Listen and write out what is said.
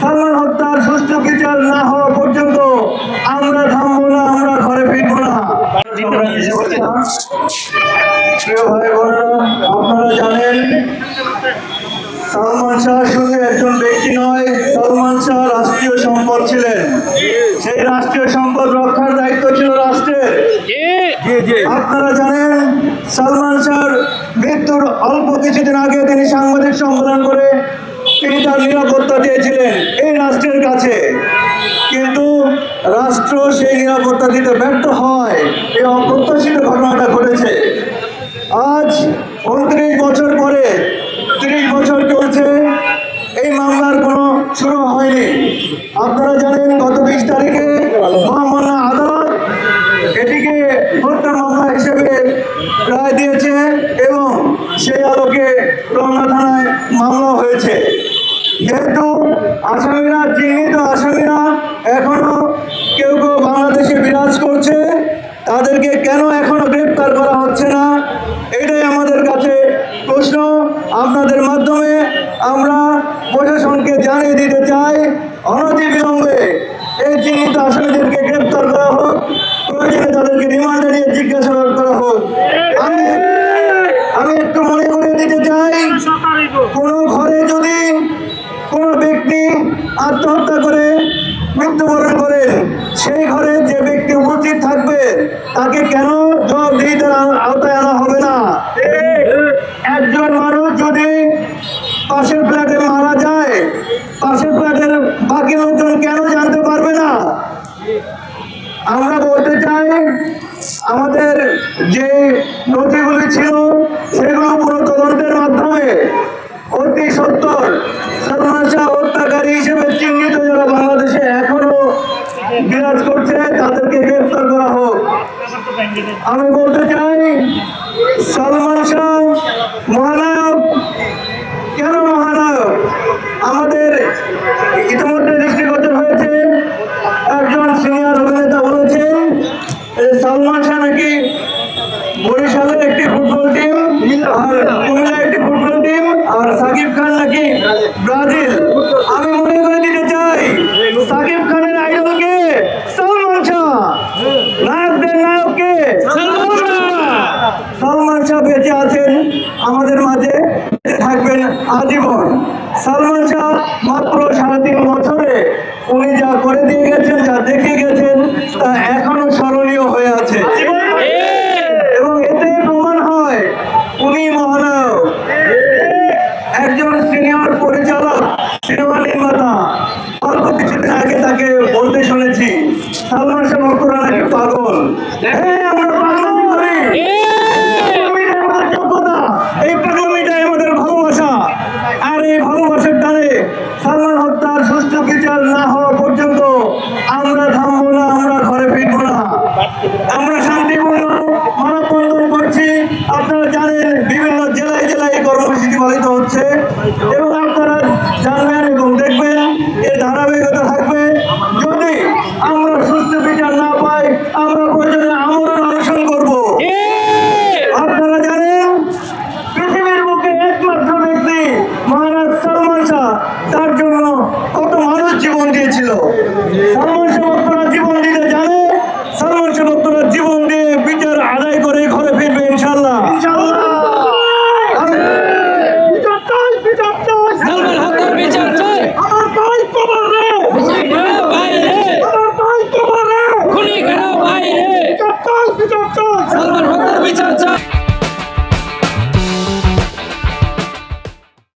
সালমান হত্যার সুষ্ঠু বিচার না হওয়া পর্যন্ত আমরা থামবো না, আমরা ঘরে ফিরবো না। প্রিয় ভাই বোনেরা, আপনারা জানেন সালমান শাহ শুধু একজন ব্যক্তি নয়, সালমান শাহ রাষ্ট্রীয় সম্পদ ছিলেন। সেই রাষ্ট্রীয় সম্পদ রক্ষার দায়িত্ব ছিল রাষ্ট্রের। আপনারা জানেন সালমান শাহর মৃত্যুর অল্প কিছুদিন আগে তিনি সাংবাদিক সম্মেলন করে তিনি তার নিরাপত্তা চেয়েছিলেন এই রাষ্ট্রের কাছে, কিন্তু রাষ্ট্র সেই নিরাপত্তা দিতে ব্যর্থ হয়। এই অপ্রত্যাশিত ঘটনাটা ঘটেছে। আজ 29 বছর পরে 30 বছর চলছে, এই মামলার কোনো শুরু হয়নি। আপনারা জানেন গত 20 তারিখে মহামান্য আদালত এটিকে হত্যা মামলা হিসেবে রায় দিয়েছে এবং সেই আলোকে রমনা থানায় মামলা হয়েছে। যেহেতু আসামিরা, চিহ্নিত আসামিরা এখনো কেউ কেউ বাংলাদেশে বিরাজ করছে, তাদেরকে কেন এখনো গ্রেপ্তার করা হচ্ছে না, এটাই আমাদের কাছে প্রশ্ন। আপনাদের মাধ্যমে আমরা প্রশাসনকে জানিয়ে দিতে চাই, অনতিবিলম্বে এই চিহ্নিত আসামিদেরকে গ্রেপ্তার করা হোক, প্রয়োজনে তাদেরকে রিমান্ডে নিয়ে জিজ্ঞাসাবাদ করা হোক। আমি একটু মনে করিয়ে দিতে চাই, কোনো ঘরে যদি কোনো ব্যক্তি আত্মহত্যা করে মৃত্যুবরণ করেন, সেই ঘরে যে ব্যক্তি উপস্থিত থাকবে তাকে কেন জবাবদিহিতার আওতায় আনা হবে না? একজন মানুষ যদি পাশের ফ্ল্যাটে মারা যায়, পাশের ফ্ল্যাটের বাকি লোকজন কেন জানতে পারবে না? আমরা বলতে চাই, আমাদের যে নথিগুলি ছিল সেগুলো পুরো তদন্তের মাধ্যমে অতি সত্বর সালমান শাহ হত্যাকারী হিসেবে চিহ্নিত যারা বাংলাদেশে এখনো বিরাজ করছে তাদেরকে গ্রেফতার করা হোক। আমি বলতে চাই, সালমান শাহ মহানায়ক। কেন মহানায়ক? আমাদের ইতিমধ্যে দৃষ্টিগোচর হয়েছে, একজন সিনিয়র অভিনেতা বলেছেন সালমান শাহ নাকি বরিশালের একটি ফুটবল টিম, আর কুমিল্লার একটি ফুটবল টিম, আর সাকিব খান নাকি ব্রাজিল। আমি মনে করে দিতে চাই, সাকিব খানের আইডল কে? সালমান শাহ। নায়কদের নায়ক কে? সালমান শাহ বেঁচে আছেন আমাদের মাঝে, থাকবেন আজীবন। সালমান শাহ মাত্র 3.5 বছরে উনি যা করে দিয়ে গেছেন, যা দেখে গেছেন, তা এখনো স্মরণীয় হয়ে আছে এবং এতে প্রমাণ হয় উনি মহানায়ক। একজন সিনিয়র পরিচালক, সিনেমা নির্মাতা, অল্প কিছুদিন আগে তাকে বলতে শুনেছি সালমান শাহ ভক্তরা নাকি পাগল। হ্যাঁ, আমরা পাগলামি করি, যোগ্যতা, এই পাগলামিটাই আমাদের ভালোবাসা। আর এই ভালোবাসার টানে সালমান হত্যার সুষ্ঠু বিচার না হওয়া পর্যন্ত আমরা থামবো না, আমরা ঘরে ফিরবো না। আমরা শান্তিপূর্ণ মানববন্ধন করছি। আপনারা জানেন বিভিন্ন জেলায় জেলায় এই কর্মসূচি পালিত হচ্ছে এবং আপনারা জানবেন এবং দেখবেন এর ধারাবাহিকতা থাকবে। যদি আমরা সুষ্ঠু বিচার না পাই, আমরা প্রয়োজনে আমরণ অনশন করবো। আপনারা জানেন পৃথিবীর বুকে একমাত্র ব্যক্তি মহারাজ সালমান শাহ, তার জন্য কত মানুষ জীবন দিয়েছিল। সালমান শাহ ভক্তরা জীবন দিতে জানে, সালমান শাহ ভক্তরা জীবন দিয়ে বিচার আদায় করে ঘরে ফিরবে ইনশাল্লাহ। সালমান হত্যার বিচার চাই। আমার ভাই কবর রে, ভাই রে, আমার ভাই কবর রে, খুনি করা ভাই রে, বিচার চাই, বিচার চাই।